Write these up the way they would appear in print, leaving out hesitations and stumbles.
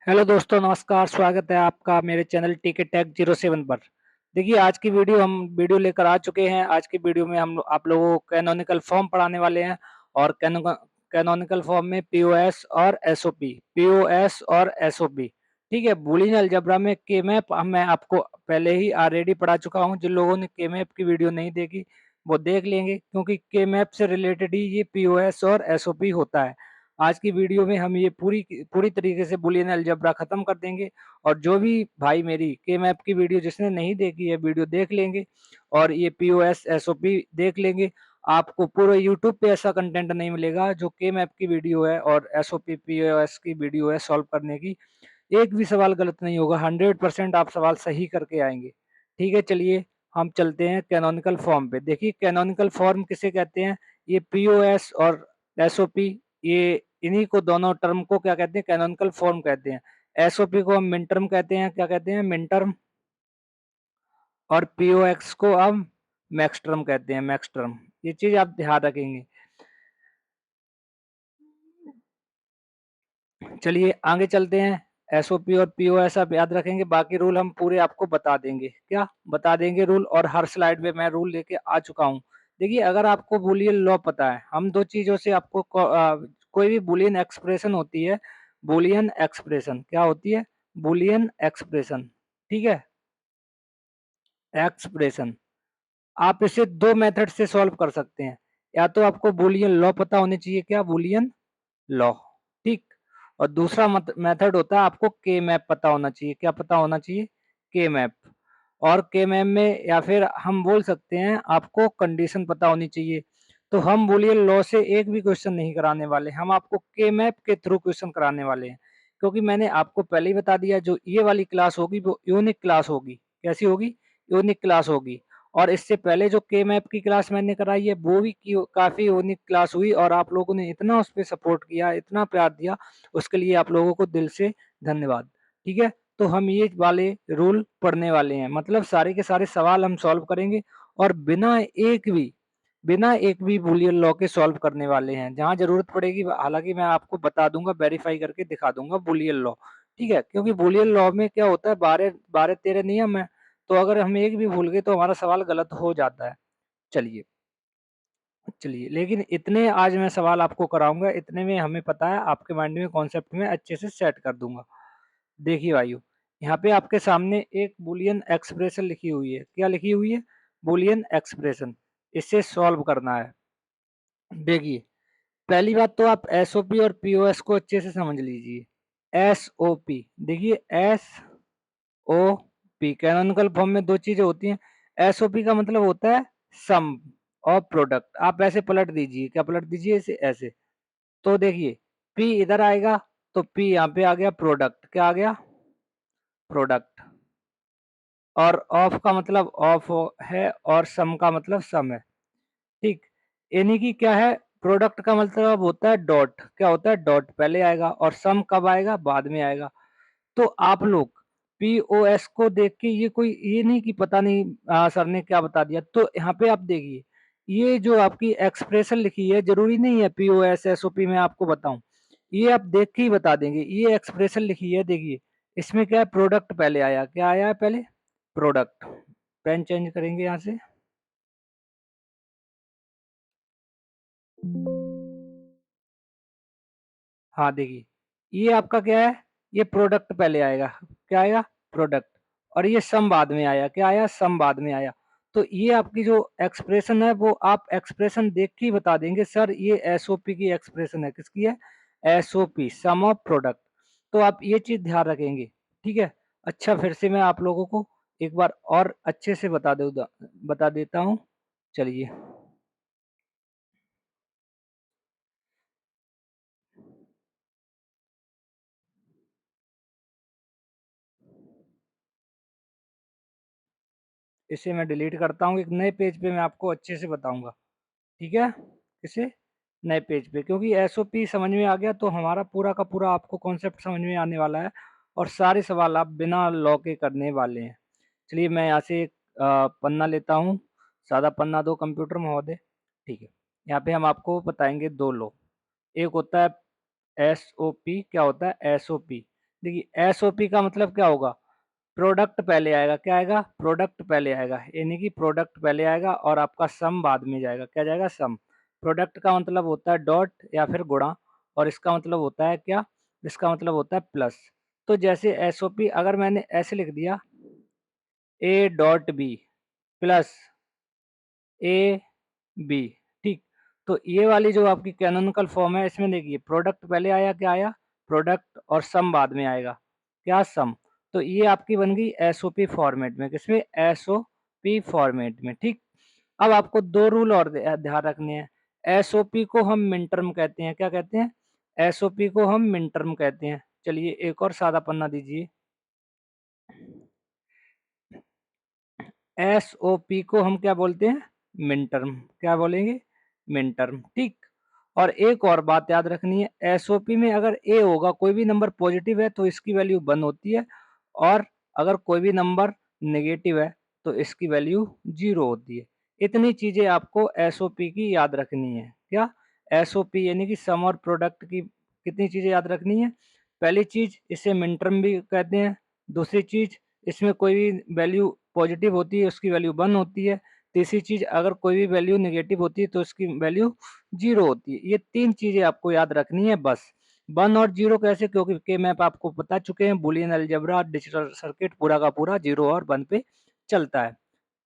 Hello दोस्तों, नमस्कार। स्वागत है आपका मेरे चैनल टीके टेक 07 पर। देखिए, आज की वीडियो लेकर आ चुके हैं। आज की वीडियो में हम आप लोगों को कैनोनिकल फॉर्म पढ़ाने वाले हैं। और कैनोनिकल फॉर्म में पीओएस और एसओपी। ठीक है। बूलियन अलजेब्रा में के मैप मैं आपको पहले ही ऑलरेडी पढ़ा चुका हूं। जिन लोगों ने के मैप की वीडियो नहीं देखी वो देख लेंगे, क्योंकि के मैप से रिलेटेड ही ये पीओएस और एसओपी होता है। आज की वीडियो में हम ये पूरी पूरी तरीके से बूलियन अलजेब्रा खत्म कर देंगे। और जो भी भाई मेरी के मैप की वीडियो जिसने नहीं देखी है, वीडियो देख लेंगे और ये पीओएस एसओपी देख लेंगे। आपको पूरे यूट्यूब पे ऐसा कंटेंट नहीं मिलेगा जो के मैप की वीडियो है और एसओपी पीओएस की वीडियो है सॉल्व करने की। एक भी सवाल गलत नहीं होगा, 100% आप सवाल सही करके आएंगे। ठीक है, चलिए हम चलते हैं कैनोनिकल फॉर्म पे। देखिए, कैनोनिकल फॉर्म किसे कहते हैं? ये पीओएस और एसओपी, ये इन्हीं को दोनों टर्म को क्या कहते हैं? कैनोनिकल फॉर्म कहते हैं। एसओपी को हम मिन टर्म कहते हैं। क्या कहते हैं? Min term. और पीओएक्स को हम मैक्स टर्म कहते हैं, मैक्स टर्म। ये चीज आप ध्यान रखेंगे। चलिए आगे चलते हैं। एसओपी और पीओएस आप याद रखेंगे, बाकी रूल हम पूरे आपको बता देंगे। क्या बता देंगे रूल? और हर स्लाइड में मैं रूल लेके आ चुका हूँ। देखिए, अगर आपको बूलियन लॉ पता है, हम दो चीजों से आपको कोई भी बूलियन एक्सप्रेशन होती है। बूलियन एक्सप्रेशन क्या होती है? Boolean expression. ठीक है, एक्सप्रेशन। आप इसे दो मेथड से सॉल्व कर सकते हैं। या तो आपको बूलियन लॉ पता होनी चाहिए, क्या? Boolean law. ठीक। और दूसरा मेथड होता है आपको के मैप पता होना चाहिए। क्या पता होना चाहिए? के मैप। और के मैप में या फिर हम बोल सकते हैं आपको कंडीशन पता होनी चाहिए। तो हम बूलियन लॉ से एक भी क्वेश्चन नहीं कराने वाले, हम आपको के मैप के थ्रू क्वेश्चन कराने वाले हैं। क्योंकि मैंने आपको पहले ही बता दिया, जो ये वाली क्लास होगी वो यूनिक क्लास होगी। कैसी होगी? यूनिक क्लास होगी। और इससे पहले जो के मैप की क्लास मैंने कराई है वो भी काफी यूनिक क्लास हुई, और आप लोगों ने इतना उस पर सपोर्ट किया, इतना प्यार दिया, उसके लिए आप लोगों को दिल से धन्यवाद। ठीक है। तो हम ये वाले रूल पढ़ने वाले हैं, मतलब सारे के सारे सवाल हम सॉल्व करेंगे। और बिना एक भी बूलियन लॉ के सॉल्व करने वाले हैं। जहां जरूरत पड़ेगी हालांकि मैं आपको बता दूंगा, वेरीफाई करके दिखा दूंगा बूलियन लॉ। ठीक है, क्योंकि बूलियन लॉ में क्या होता है, 12 12 13 नियम है। तो अगर हम एक भी भूल गए तो हमारा सवाल गलत हो जाता है। चलिए, चलिए, लेकिन इतने आज मैं सवाल आपको कराऊंगा, इतने में हमें पता है आपके माइंड में कॉन्सेप्ट में अच्छे से सेट कर दूंगा। देखिए भाइयों, यहाँ पे आपके सामने एक बूलियन एक्सप्रेशन लिखी हुई है। क्या लिखी हुई है? Boolean expression. इसे सॉल्व करना है। देखिए, पहली बात तो आप एसओपी और पीओएस को अच्छे से समझ लीजिए। एसओपी, देखिए, एसओपी कैनोनिकल फॉर्म में दो चीजें होती हैं। एसओपी का मतलब होता है सम और प्रोडक्ट। आप ऐसे पलट दीजिए। क्या पलट दीजिए? ऐसे ऐसे। तो देखिए, पी इधर आएगा तो पी यहाँ पे आ गया प्रोडक्ट। क्या आ गया? प्रोडक्ट। और ऑफ का मतलब ऑफ है, और सम का मतलब सम है। ठीक। यानी कि क्या है, प्रोडक्ट का मतलब होता है डॉट। क्या होता है? डॉट पहले आएगा, और सम कब आएगा? बाद में आएगा। तो आप लोग पीओएस को देख के ये कोई ये नहीं कि पता नहीं सर ने क्या बता दिया। तो यहाँ पे आप देखिए, ये जो आपकी एक्सप्रेशन लिखी है, जरूरी नहीं है पीओएस एसओपी में आपको बताऊं। ये आप देख के ही बता देंगे। ये एक्सप्रेशन लिखी है, देखिए, इसमें क्या है, प्रोडक्ट पहले आया। क्या आया है पहले? प्रोडक्ट। पेन चेंज करेंगे यहाँ से। हाँ, देखिए, ये आपका क्या है? ये प्रोडक्ट पहले आएगा। क्या आएगा? प्रोडक्ट। और ये सम बाद में आया। क्या आया? सम बाद में आया। तो ये आपकी जो एक्सप्रेशन है वो आप एक्सप्रेशन देख के ही बता देंगे, सर ये एसओपी की एक्सप्रेशन है। किसकी है? SOP, sum of product. तो आप ये चीज ध्यान रखेंगे। ठीक है। अच्छा, फिर से मैं आप लोगों को एक बार और अच्छे से बता देता हूँ। चलिए, इसे मैं डिलीट करता हूँ। एक नए पेज पे मैं आपको अच्छे से बताऊंगा। ठीक है। किसे? नए पेज पे, क्योंकि एसओपी समझ में आ गया तो हमारा पूरा का पूरा आपको कॉन्सेप्ट समझ में आने वाला है। और सारे सवाल आप बिना लॉ के करने वाले हैं। चलिए, मैं यहाँ से एक पन्ना लेता हूँ। सादा पन्ना दो कंप्यूटर महोदय। ठीक है। यहाँ पे हम आपको बताएंगे दो लॉ। एक होता है एसओपी। क्या होता है? एसओपी। देखिए एसओपी का मतलब क्या होगा, प्रोडक्ट पहले आएगा, क्या आएगा, प्रोडक्ट पहले आएगा, यानी कि प्रोडक्ट पहले आएगा और आपका सम बाद में जाएगा, क्या जाएगा, सम। प्रोडक्ट का मतलब होता है डॉट या फिर गुणा, और इसका मतलब होता है क्या, इसका मतलब होता है प्लस। तो जैसे एसओपी अगर मैंने ऐसे लिख दिया A dot B plus A B, ठीक, तो ये वाली जो आपकी कैनोनिकल फॉर्म है इसमें देखिए प्रोडक्ट पहले आया, क्या आया, प्रोडक्ट, और सम बाद में आएगा, क्या, सम। तो ये आपकी बन गई एसओपी फॉर्मेट में, किसमें, एसओपी फॉर्मेट में, ठीक। अब आपको दो रूल और ध्यान रखने हैं। एसओपी को हम मिन टर्म कहते हैं, क्या कहते हैं, एसओपी को हम मिन टर्म कहते हैं। चलिए एक और सादा पन्ना दीजिए। एसओपी को हम क्या बोलते हैं, मिन टर्म, क्या बोलेंगे, मिन टर्म, ठीक। और एक और बात याद रखनी है, एसओपी में अगर ए होगा, कोई भी नंबर पॉजिटिव है तो इसकी वैल्यू 1 होती है, और अगर कोई भी नंबर नेगेटिव है तो इसकी वैल्यू 0 होती है। इतनी चीजें आपको एसओपी की याद रखनी है, क्या, एसओपी यानी कि सम और प्रोडक्ट की कितनी चीजें याद रखनी है। पहली चीज, इसे मिन टर्म भी कहते हैं। दूसरी चीज, इसमें कोई भी वैल्यू पॉजिटिव होती है उसकी वैल्यू 1 होती है। तीसरी चीज, अगर कोई भी वैल्यू नेगेटिव होती है तो उसकी वैल्यू 0 होती है। ये 3 चीजें आपको याद रखनी है बस। 1 और 0 कैसे, क्योंकि के मैप आपको बता चुके हैं, बुलियन अलजेब्रा डिजिटल सर्किट पूरा का पूरा 0 और 1 पे चलता है।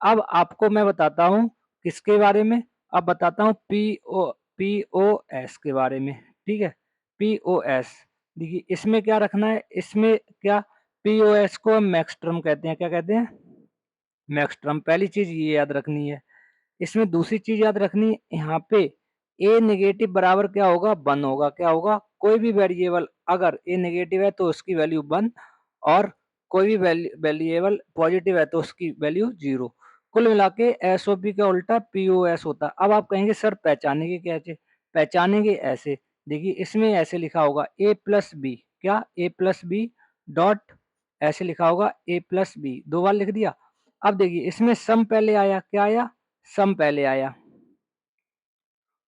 अब आपको मैं बताता हूँ किसके बारे में, अब बताता हूँ पीओएस के बारे में, ठीक है, पीओएस। देखिए इसमें क्या रखना है, इसमें क्या, पीओएस को हम मैक्स टर्म कहते हैं, क्या कहते हैं, मैक्स टर्म। पहली चीज ये याद रखनी है। इसमें दूसरी चीज याद रखनी है, यहाँ पे ए नेगेटिव बराबर क्या होगा, 1 होगा, क्या होगा, कोई भी वेरिएबल अगर ए नेगेटिव है तो उसकी वैल्यू 1, और कोई भी वेरिएबल पॉजिटिव है तो उसकी वैल्यू 0। कुल मिला के एसओपी का उल्टा पीओएस होता है। अब आप कहेंगे सर पहचानेंगे कैसे, पहचानेंगे ऐसे, देखिए इसमें ऐसे लिखा होगा ए प्लस बी, क्या, ए प्लस बी डॉट, ऐसे लिखा होगा ए प्लस बी, 2 बार लिख दिया। अब देखिए इसमें सम पहले आया, क्या आया, सम पहले आया,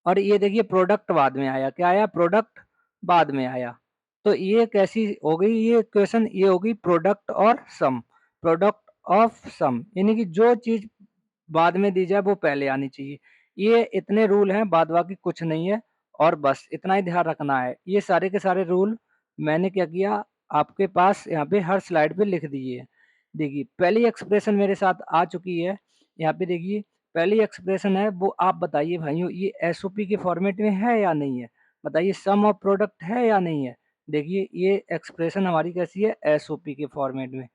और ये देखिए प्रोडक्ट बाद में आया, क्या आया, प्रोडक्ट बाद में आया। तो ये कैसी हो गई, ये क्वेश्चन ये होगी प्रोडक्ट और सम, प्रोडक्ट ऑफ सम, यानी कि जो चीज बाद में दी जाए वो पहले आनी चाहिए। ये इतने रूल हैं, बाद बाकी कुछ नहीं है, और बस इतना ही ध्यान रखना है। ये सारे के सारे रूल मैंने क्या किया, आपके पास यहाँ पे हर स्लाइड पे लिख दिए हैं। देखिए पहली एक्सप्रेशन मेरे साथ आ चुकी है, यहाँ पे देखिए पहली एक्सप्रेशन है, वो आप बताइए भाइयों ये एसओपी के फॉर्मेट में है या नहीं है, बताइए सम ऑफ प्रोडक्ट है या नहीं है। देखिए ये एक्सप्रेशन हमारी कैसी है, एसओपी के फॉर्मेट में।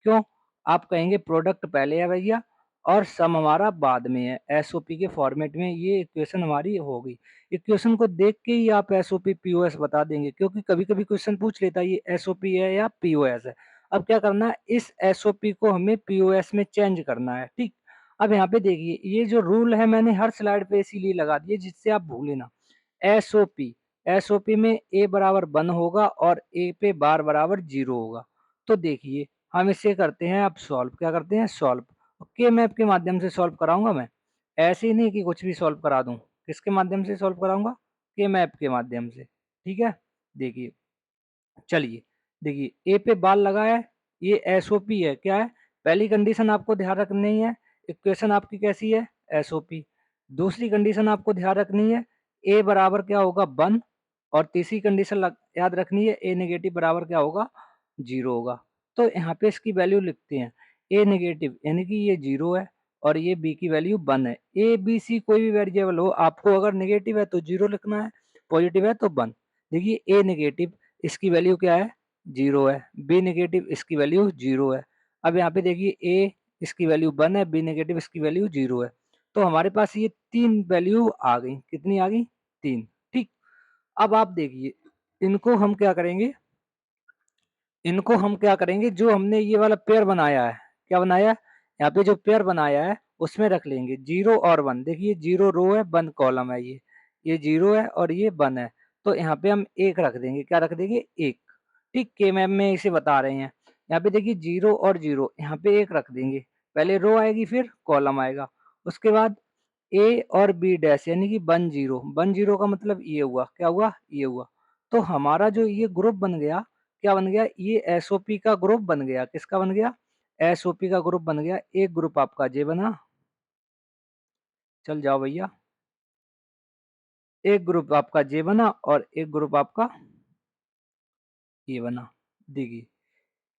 क्यों, आप कहेंगे प्रोडक्ट पहले है भैया और सम हमारा बाद में है, एसओपी के फॉर्मेट में ये इक्वेशन हमारी होगी। इक्वेशन को देख के ही आप एसओपी पीओएस बता देंगे, क्योंकि कभी कभी क्वेश्चन पूछ लेता है ये एसओपी है या पीओएस है। अब क्या करना है, इस एसओपी को हमें पीओएस में चेंज करना है, ठीक। अब यहाँ पे देखिए ये जो रूल है मैंने हर स्लाइड पे इसीलिए लगा दिए जिससे आप भूले ना। एसओपी, एसओपी में ए बराबर 1 होगा और ए पे बार बराबर 0 होगा। तो देखिए हम इसे करते हैं अब सॉल्व, क्या करते हैं, सॉल्व। के मैप के माध्यम से सॉल्व कराऊंगा मैं, ऐसे ही नहीं कि कुछ भी सॉल्व करा दूं। किसके माध्यम से सॉल्व कराऊंगा, के मैप के माध्यम से, ठीक है। देखिए चलिए, देखिए ए पे बाल लगा है, ये एसओपी है, क्या है, पहली कंडीशन आपको ध्यान रखनी है, इक्वेशन आपकी कैसी है, एसओपी। दूसरी कंडीशन आपको ध्यान रखनी है, ए बराबर क्या होगा, 1, और तीसरी कंडीशन याद रखनी है, ए नेगेटिव बराबर क्या होगा, 0 होगा। तो यहाँ पे इसकी वैल्यू लिखते हैं, ए नेगेटिव यानी कि ये 0 है और ये बी की वैल्यू 1 है। ए बी सी कोई भी वेरिएबल हो, आपको अगर नेगेटिव है तो 0 लिखना है, पॉजिटिव है तो 1। देखिए ए नेगेटिव इसकी वैल्यू क्या है, 0 है, बी नेगेटिव इसकी वैल्यू 0 है। अब यहाँ पे देखिए ए इसकी वैल्यू 1 है, बी नेगेटिव इसकी वैल्यू 0 है। तो हमारे पास ये 3 वैल्यू आ गई, कितनी आ गई, 3, ठीक। अब आप देखिए इनको हम क्या करेंगे, इनको हम क्या करेंगे, जो हमने ये वाला पेयर बनाया है, क्या बनाया है, यहाँ पे जो पेयर बनाया है उसमें रख लेंगे 0 और 1। देखिए 0 रो है, 1 कॉलम है, ये 0 है और ये 1 है। तो यहाँ पे हम 1 रख देंगे, क्या रख देंगे, 1, ठीक। के मैम में इसे बता रहे हैं। यहाँ पे देखिए 0 और 0, यहाँ पे 1 रख देंगे, पहले रो आएगी फिर कॉलम आएगा। उसके बाद ए और बी डैश यानी कि 1 0, 1 0 का मतलब ये हुआ, क्या हुआ, ये हुआ। तो हमारा जो ये ग्रुप बन गया क्या बन गया, ये एसओपी का ग्रुप बन गया। किसका बन गया, एसओपी का ग्रुप बन गया। एक ग्रुप आपका जे बना, चल जाओ भैया, एक ग्रुप आपका जे बना और एक ग्रुप आपका ये बना। देखिए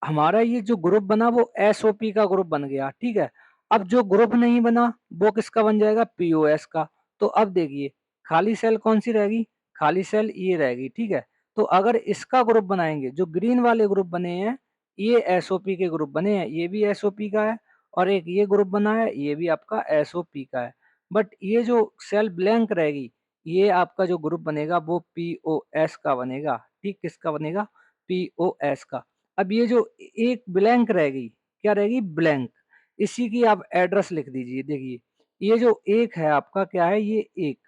हमारा ये जो ग्रुप बना वो एसओपी का ग्रुप बन गया, ठीक है। अब जो ग्रुप नहीं बना वो किसका बन जाएगा, पीओएस का। तो अब देखिए खाली सेल कौन सी रहेगी, खाली सेल ये रहेगी, ठीक है। तो अगर इसका ग्रुप बनाएंगे, जो ग्रीन वाले ग्रुप बने हैं ये एसओपी के ग्रुप बने हैं, ये भी एसओपी का है, और एक ये ग्रुप बना है ये भी आपका एसओपी का है। बट ये जो सेल ब्लैंक रहेगी, ये आपका जो ग्रुप बनेगा वो पीओएस का बनेगा, ठीक, किसका बनेगा, पीओएस का। अब ये जो एक ब्लैंक रहेगी, क्या रहेगी, ब्लैंक, इसी की आप एड्रेस लिख दीजिए। देखिए ये जो एक है आपका क्या है, ये एक,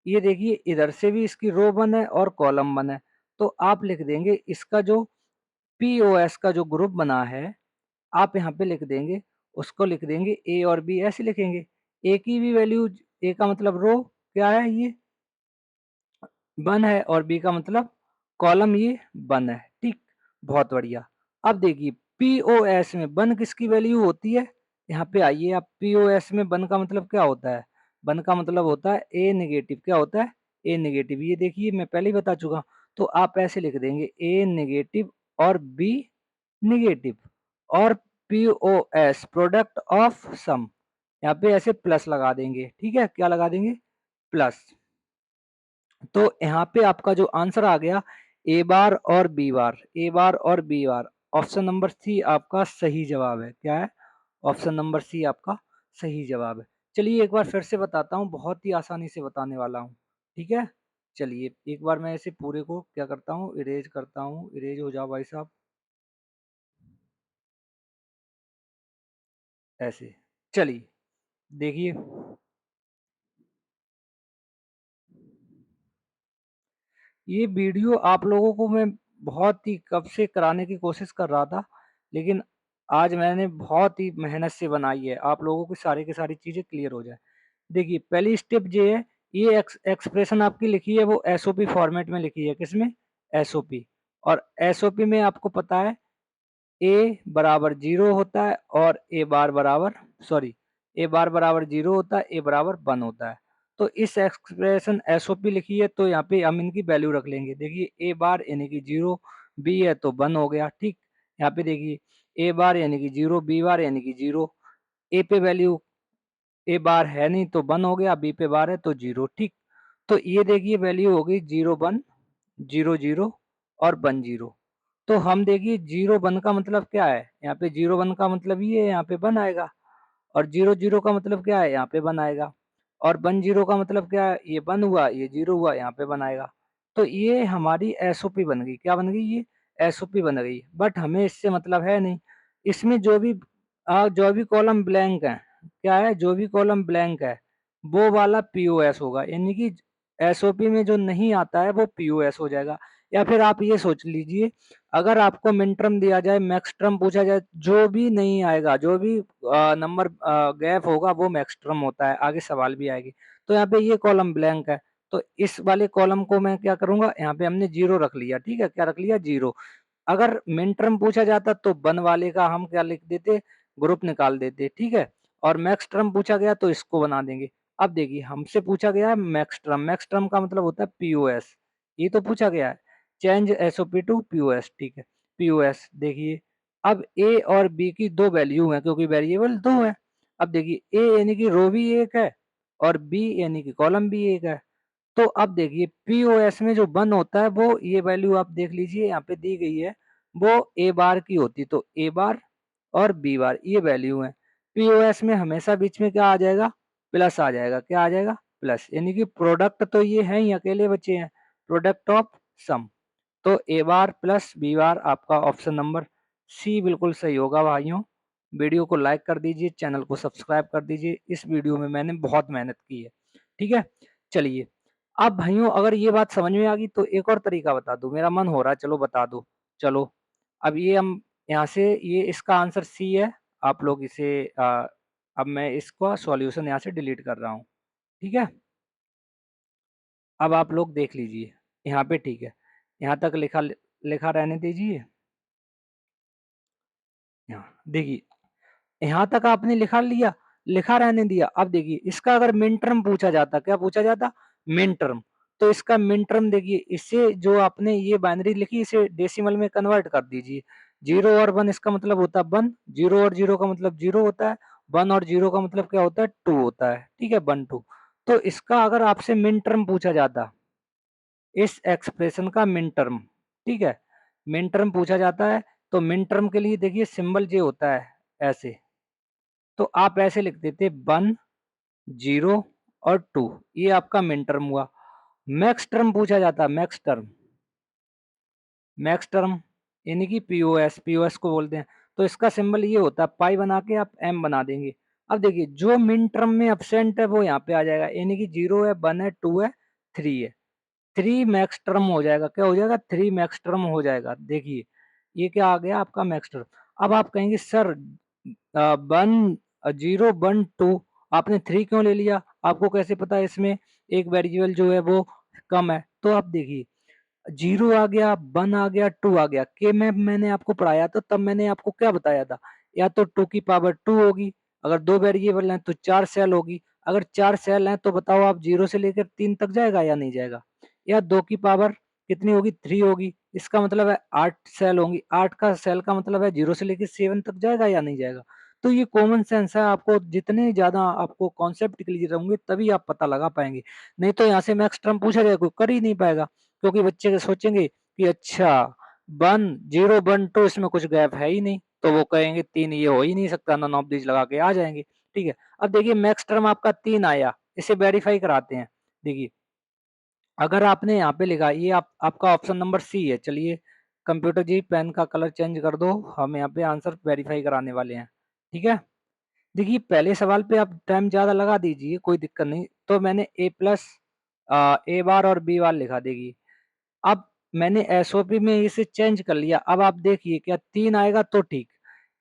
ये देखिए इधर से भी इसकी रो वन है और कॉलम वन है। तो आप लिख देंगे इसका जो पीओएस का जो ग्रुप बना है, आप यहाँ पे लिख देंगे, उसको लिख देंगे ए और बी, ऐसे लिखेंगे। ए की भी वैल्यू, ए का मतलब रो क्या है, ये वन है, और बी का मतलब कॉलम ये वन है, ठीक, बहुत बढ़िया। अब देखिए पीओएस में वन किसकी वैल्यू होती है, यहाँ पे आइए आप, पीओएस में वन का मतलब क्या होता है, वन का मतलब होता है ए नेगेटिव, क्या होता है, ए नेगेटिव, ये देखिए मैं पहले ही बता चुका। तो आप ऐसे लिख देंगे ए नेगेटिव और बी नेगेटिव, और पीओएस प्रोडक्ट ऑफ सम, यहाँ पे ऐसे प्लस लगा देंगे, ठीक है, क्या लगा देंगे, प्लस। तो यहाँ पे आपका जो आंसर आ गया ए बार और बी बार, ए बार और B bar, option number C आपका सही जवाब है। क्या है, ऑप्शन नंबर सी आपका सही जवाब है। चलिए एक बार फिर से बताता हूँ, बहुत ही आसानी से बताने वाला हूँ, ठीक है। चलिए एक बार मैं इसे पूरे को क्या करता हूँ, इरेज करता हूँ, इरेज हो जाओ भाई साहब, ऐसे। चलिए देखिए, ये वीडियो आप लोगों को मैं बहुत ही कब से कराने की कोशिश कर रहा था, लेकिन आज मैंने बहुत ही मेहनत से बनाई है, आप लोगों की सारी की सारी चीज़ें क्लियर हो जाए। देखिए पहली स्टेप ये है, ये एक्सप्रेशन आपकी लिखी है वो एसओपी फॉर्मेट में लिखी है, किसमें, एसओपी। और एसओपी में आपको पता है ए बराबर जीरो होता है और ए बार बराबर, सॉरी, ए बार बराबर जीरो होता है, ए बराबर वन होता है। तो इस एक्सप्रेशन एसओपी लिखी है तो यहाँ पे हम इनकी वैल्यू रख लेंगे। देखिए ए बार यानी कि जीरो, बी है तो वन हो गया, ठीक। यहाँ पे देखिए ए बार यानी कि जीरो, बी बार यानी कि जीरो, ए पे वैल्यू, ए बार है नहीं तो वन हो गया, बी पे बार है तो जीरो, ठीक। तो ये देखिए वैल्यू हो गई जीरो वन, जीरो जीरो और वन जीरो। तो हम देखिए जीरो वन का मतलब क्या है, यहाँ पे जीरो वन का मतलब ये है, यहाँ पे वन आएगा। और जीरो जीरो का मतलब क्या है, यहाँ पे वन आएगा। और वन जीरो का मतलब क्या है, ये वन हुआ, ये जीरो हुआ, यहाँ पे वन आएगा। तो ये हमारी एसओपी बन गई, क्या बन गई, ये एसओपी बन गई। बट हमें इससे मतलब है नहीं, इसमें जो भी कॉलम ब्लैंक है, क्या है, जो भी कॉलम ब्लैंक है वो वाला पीओएस होगा, यानी कि एसओपी में जो नहीं आता है वो पीओएस हो जाएगा। या फिर आप ये सोच लीजिए, अगर आपको मिन टर्म दिया जाए, मैक्स टर्म पूछा जाए, जो भी नहीं आएगा, जो भी नंबर गैप होगा वो मैक्स टर्म होता है, आगे सवाल भी आएगी। तो यहाँ पे ये कॉलम ब्लैंक है, तो इस वाले कॉलम को मैं क्या करूंगा, यहाँ पे हमने जीरो रख लिया, ठीक है, क्या रख लिया, जीरो। अगर मिन टर्म पूछा जाता तो वन वाले का हम क्या लिख देते, ग्रुप निकाल देते, ठीक है। और मैक्स टर्म पूछा गया तो इसको बना देंगे। अब देखिए हमसे पूछा गया है मैक्स टर्म, मैक्स टर्म का मतलब होता है पीओएस, ये तो पूछा गया है, चेंज एसओपी टू पीओएस, ठीक है, पीओएस। देखिए अब ए और बी की दो वैल्यू है क्योंकि वेरिएबल दो है। अब देखिए ए यानी कि रो भी एक है और बी यानी कि कॉलम भी एक है। तो अब देखिए पीओएस में जो वन होता है वो, ये वैल्यू आप देख लीजिए यहाँ पे दी गई है, वो ए बार की होती, तो ए बार और बी बार ये वैल्यू है। पीओएस में हमेशा बीच में क्या आ जाएगा, प्लस आ जाएगा, क्या आ जाएगा, प्लस, यानी कि प्रोडक्ट तो ये है ही, अकेले बचे हैं, प्रोडक्ट ऑफ सम। तो ए बार प्लस बी बार आपका ऑप्शन नंबर सी बिल्कुल सही होगा भाइयों। वीडियो को लाइक कर दीजिए, चैनल को सब्सक्राइब कर दीजिए, इस वीडियो में मैंने बहुत मेहनत की है, ठीक है। चलिए अब भाइयों अगर ये बात समझ में आ गई तो एक और तरीका बता दूं, मेरा मन हो रहा है, चलो बता दो। चलो अब ये हम यहाँ से, ये इसका आंसर सी है, आप लोग इसे अब मैं इसका सॉल्यूशन यहाँ से डिलीट कर रहा हूँ, ठीक है। अब आप लोग देख लीजिए यहाँ पे, ठीक है, यहाँ तक लिखा लिखा रहने दीजिए। यहाँ देखिए, यहाँ तक आपने लिखा लिया, लिखा रहने दिया। अब देखिए इसका अगर मिन टर्म पूछा जाता, क्या पूछा जाता, मिन टर्म। तो इसका मिन टर्म देखिए, इससे जो आपने ये बाइनरी लिखी इसे डेसिमल में कन्वर्ट कर दीजिए। 0 और 1 इसका मतलब होता है 1, 0 और 0 का मतलब 0 होता है, 1 और 0 का मतलब क्या होता है, 2 होता है। ठीक है, 1 2। तो इसका अगर आपसे मिन टर्म पूछा जाता, इस एक्सप्रेशन का मिन टर्म, ठीक है, मिन टर्म पूछा जाता है, तो मिन टर्म के लिए देखिए सिंबल ये होता है ऐसे। तो आप ऐसे लिख देते 1 0 और 2, ये आपका मिन टर्म हुआ। मैक्स टर्म पूछा जाता है, मैक्स टर्म, मैक्स टर्म यानी कि पीओएस, पीओएस को बोलते हैं। तो इसका सिंबल ये होता है, पाई बना के आप एम बना देंगे। अब देखिए जो मिन टर्म में एब्सेंट है वो यहाँ पे आ जाएगा, यानी कि 0 है, 1 है, 2 है, 3 है। 3 मैक्स टर्म हो जाएगा, क्या हो जाएगा, 3 मैक्स टर्म हो जाएगा। देखिए ये क्या आ गया आपका मैक्स टर्म। अब आप कहेंगे सर 1 0 1 2 आपने 3 क्यों ले लिया, आपको कैसे पता है इसमें एक वेरिएबल जो है वो कम है। तो आप देखिए 0 आ गया, 1 आ गया, 2 आ गया, के मैप मैंने आपको पढ़ाया था तब मैंने आपको क्या बताया था, या तो 2 की पावर 2 होगी, अगर दो वेरिएबल हैं तो 4 सेल होगी, अगर 4 सेल हैं तो बताओ आप 0 से लेकर 3 तक जाएगा या नहीं जाएगा, या 2 की पावर कितनी होगी, 3 होगी, इसका मतलब है 8 सेल होंगी, 8 का सेल का मतलब है 0 से लेकर 7 तक जाएगा या नहीं जाएगा। तो ये कॉमन सेंस है, आपको जितने ज्यादा आपको कॉन्सेप्ट क्लियर होंगे तभी आप पता लगा पाएंगे, नहीं तो यहाँ से मैक्स टर्म पूछा जाए कोई कर ही नहीं पाएगा, क्योंकि बच्चे सोचेंगे कि अच्छा 1 0 1 2 इसमें कुछ गैप है ही नहीं, तो वो कहेंगे 3 ये हो ही नहीं सकता, नॉन ऑफ दिस लगा के आ जाएंगे। ठीक है, अब देखिए मैक्स टर्म आपका 3 आया, इसे वेरीफाई कराते हैं। देखिए अगर आपने यहाँ पे लिखा, ये आपका ऑप्शन नंबर सी है। चलिए कंप्यूटर जी पेन का कलर चेंज कर दो, हम यहाँ पे आंसर वेरीफाई कराने वाले हैं। ठीक है, देखिए पहले सवाल पे आप टाइम ज्यादा लगा दीजिए, कोई दिक्कत नहीं। तो मैंने ए प्लस ए बार और बी बार लिखा, देखिए अब मैंने एसओपी में इसे चेंज कर लिया। अब आप देखिए क्या 3 आएगा तो ठीक,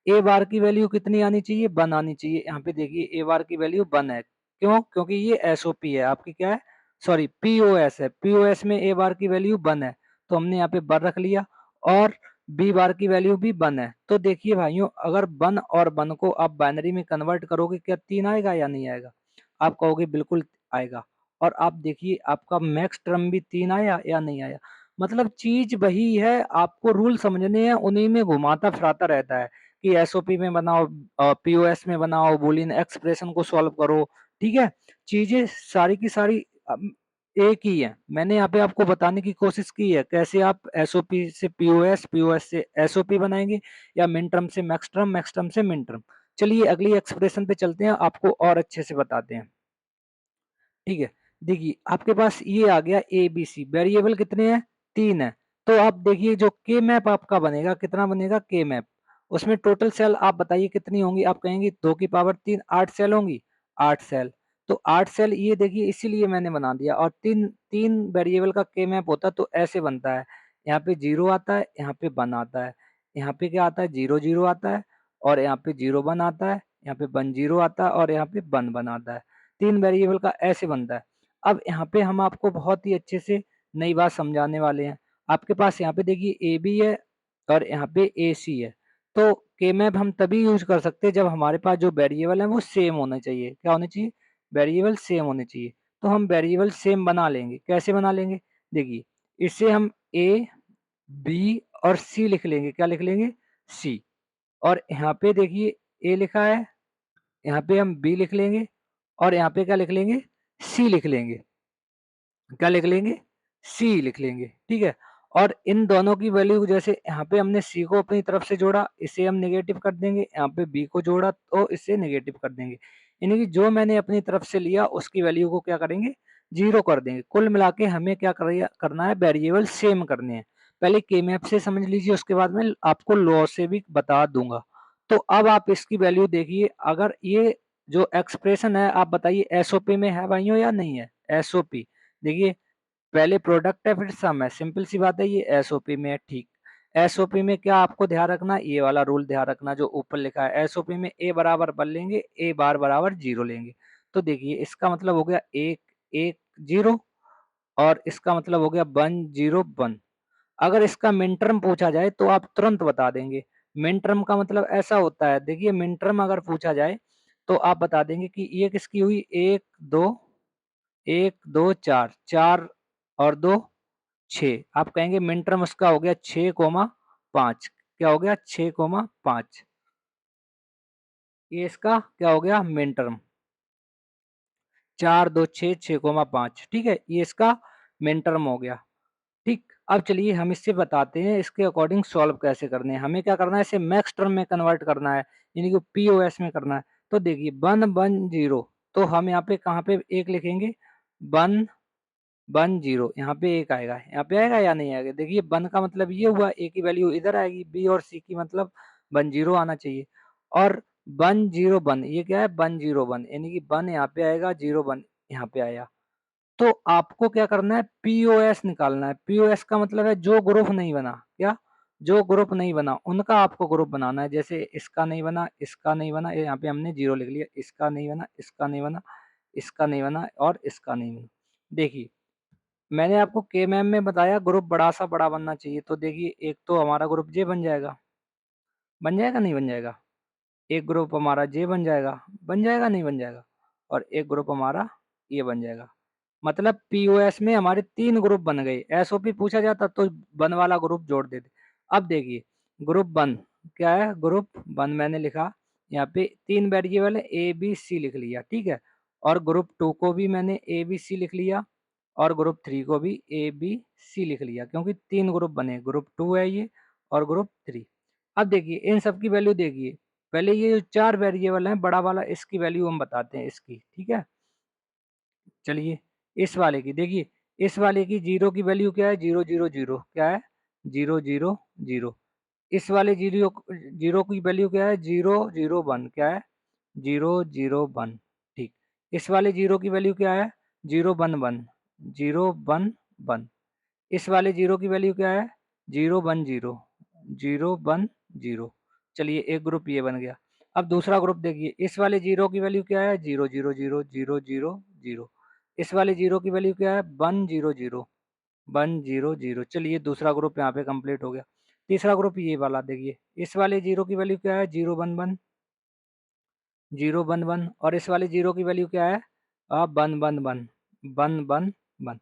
ए बार की वैल्यू कितनी आनी चाहिए, 1 आनी चाहिए। यहाँ पे देखिए ए बार की वैल्यू 1 है, क्यों, क्योंकि ये एसओपी है आपकी, क्या है, सॉरी पीओएस है, पीओएस में ए बार की वैल्यू 1 है, तो हमने यहाँ पे 1 रख लिया, और बी बार की वैल्यू भी 1 है। तो देखिए भाइयों अगर 1 और 1 को आप बाइनरी में कन्वर्ट करोगे, क्या 3 आएगा या नहीं आएगा, आप कहोगे बिल्कुल आएगा। और आप देखिए आपका मैक्स टर्म भी 3 आया या नहीं आया। मतलब चीज वही है, आपको रूल समझने हैं, उन्हीं में घुमाता फिराता रहता है कि एसओपी में बनाओ, पीओएस में बनाओ, बूलियन एक्सप्रेशन को सॉल्व करो। ठीक है, चीजें सारी की सारी एक ही है। मैंने यहाँ पे आपको बताने की कोशिश की है कैसे आप एसओपी से पीओएस, पीओएस से एसओपी बनाएंगे, या मिन टर्म से मैक्स टर्म, मैक्स टर्म से मिन टर्म। चलिए अगली एक्सप्रेशन पे चलते हैं, आपको और अच्छे से बताते हैं। ठीक है, देखिए आपके पास ये आ गया ए बी सी, वेरिएबल कितने हैं, 3 है। तो आप देखिए जो के मैप आपका बनेगा, कितना बनेगा के मैप, उसमें टोटल सेल आप बताइए कितनी होंगी, आप कहेंगे 2 की पावर 3, 8 सेल होंगी, 8 सेल। तो 8 सेल ये देखिए इसीलिए मैंने बना दिया, और तीन तीन वेरिएबल का के मैप होता तो ऐसे बनता है, यहाँ पे 0 आता है, यहाँ पे 1 आता है, यहाँ पे क्या आता है 0 0 आता है, और यहाँ पे 0 1 आता है, यहाँ पे 1 0 आता है, और यहाँ पे 1 1 आता है। 3 वेरिएबल का ऐसे बनता है। अब यहाँ पे हम आपको बहुत ही अच्छे से नई बात समझाने वाले हैं। आपके पास यहाँ पे देखिए ए बी है और यहाँ पे ए सी है। तो के मैप हम तभी यूज कर सकते हैं जब हमारे पास जो वेरिएबल है वो सेम होने चाहिए। क्या होने चाहिए, वेरिएबल सेम होने चाहिए। तो हम वेरिएबल सेम बना लेंगे, कैसे बना लेंगे, देखिए इससे हम ए बी और सी लिख लेंगे, क्या लिख लेंगे, सी। और यहाँ पे देखिए ए लिखा है, यहाँ पे हम बी लिख लेंगे, और यहाँ पे क्या लिख लेंगे, सी लिख लेंगे, क्या लिख लेंगे, सी लिख लेंगे। ठीक है, और इन दोनों की वैल्यू, जैसे यहाँ पे हमने सी को अपनी तरफ से जोड़ा, इसे हम नेगेटिव कर देंगे, यहाँ पे बी को जोड़ा तो इसे नेगेटिव कर देंगे, यानी कि जो मैंने अपनी तरफ से लिया उसकी वैल्यू को क्या करेंगे, 0 कर देंगे। कुल मिला के हमें क्या करना है, वेरिएबल सेम करने हैं। पहले के मैप से समझ लीजिए, उसके बाद में आपको लॉ से भी बता दूंगा। तो अब आप इसकी वैल्यू देखिए, अगर ये जो एक्सप्रेशन है आप बताइए एसओपी में है भाइयों या नहीं है, एसओपी देखिए पहले प्रोडक्ट है फिर सम है, सिंपल सी बात है, ये एसओपी में है। ठीक, एसओपी में क्या आपको ध्यान रखना, ये वाला रूल ध्यान रखना जो ऊपर लिखा है, एसओपी में ए बराबर 1 लेंगे, ए बार बराबर 0 लेंगे। तो देखिए इसका मतलब हो गया 1 1 0, और इसका मतलब हो गया 1 0 1। अगर इसका मिन टर्म पूछा जाए तो आप तुरंत बता देंगे, मिन टर्म का मतलब ऐसा होता है, देखिए मिन टर्म अगर पूछा जाए तो आप बता देंगे कि ये किसकी हुई, एक दो, एक दो चार, चार और दो छः, आप कहेंगे मिन टर्म उसका हो गया 6,5, क्या हो गया 6,5, ये इसका क्या हो गया मिन टर्म, 4 2 6 6,5, ठीक है, ये इसका मिन टर्म हो गया। ठीक, अब चलिए हम इससे बताते हैं इसके अकॉर्डिंग सॉल्व कैसे करने हैं। हमें क्या करना है, इसे मैक्स टर्म में कन्वर्ट करना है, यानी कि पीओएस में करना है। तो देखिए 1 1 0, तो हम यहाँ पे कहाँ पे एक लिखेंगे, 1 1 0, यहाँ पे एक आएगा, यहाँ पे आएगा या नहीं आएगा, देखिए 1 का मतलब ये हुआ, ए की वैल्यू इधर आएगी, बी और सी की मतलब 1 0 आना चाहिए, और 1 0 1, ये क्या है 1 0 1, यानी कि 1 यहाँ पे आएगा, 0 1 यहाँ पे आया। तो आपको क्या करना है, पीओएस निकालना है। पीओएस का मतलब है जो ग्रुप नहीं बना, क्या, जो ग्रुप नहीं बना उनका आपको ग्रुप बनाना है। जैसे इसका नहीं बना, इसका नहीं बना, यहाँ पे हमने 0 लिख लिया, इसका नहीं बना, इसका नहीं बना, इसका नहीं बना और इसका नहीं बना। देखिए मैंने आपको के मैम में बताया ग्रुप बड़ा सा बड़ा बनना चाहिए, तो देखिए एक तो हमारा ग्रुप जे बन जाएगा, बन जाएगा नहीं बन जाएगा, एक ग्रुप हमारा जे बन जाएगा, बन जाएगा नहीं बन जाएगा, और एक ग्रुप हमारा ये बन जाएगा। मतलब पीओएस में हमारे 3 ग्रुप बन गए। एसओपी पूछा जाता तो वन वाला ग्रुप जोड़ देते। अब देखिए ग्रुप वन क्या है, ग्रुप वन मैंने लिखा, यहाँ पे 3 वेरिएबल है, ए बी सी लिख लिया, ठीक है, और ग्रुप टू को भी मैंने ए बी सी लिख लिया, और ग्रुप थ्री को भी ए बी सी लिख लिया, क्योंकि 3 ग्रुप बने, ग्रुप टू है ये और ग्रुप थ्री। अब देखिए इन सब की वैल्यू देखिए, पहले ये जो 4 वेरिएबल हैं बड़ा वाला, इसकी वैल्यू हम बताते हैं इसकी, ठीक है। चलिए इस वाले की देखिए, इस वाले की 0 की वैल्यू क्या है, 0 0 0, क्या है 0 0 0। इस वाले 0 की वैल्यू क्या है, 0 0 1, क्या है 0 0 1, ठीक। इस वाले 0 की वैल्यू क्या है, 0 1 1, 0 1 1। इस वाले 0 की वैल्यू क्या है, 0 1 0, 0 1 0। चलिए एक ग्रुप ये बन गया। अब दूसरा ग्रुप देखिए, इस वाले 0 की वैल्यू क्या है, 0 0 0 0 0 0। इस वाले 0 की वैल्यू क्या है, 1 0 0, 1 0 0। चलिए दूसरा ग्रुप यहाँ पे कंप्लीट हो गया। तीसरा ग्रुप ये वाला देखिए, इस वाले 0 की वैल्यू क्या है, 0 1 1, 0 1 1, और इस वाले 0 की वैल्यू क्या है, 1 1 1, 1 1 1।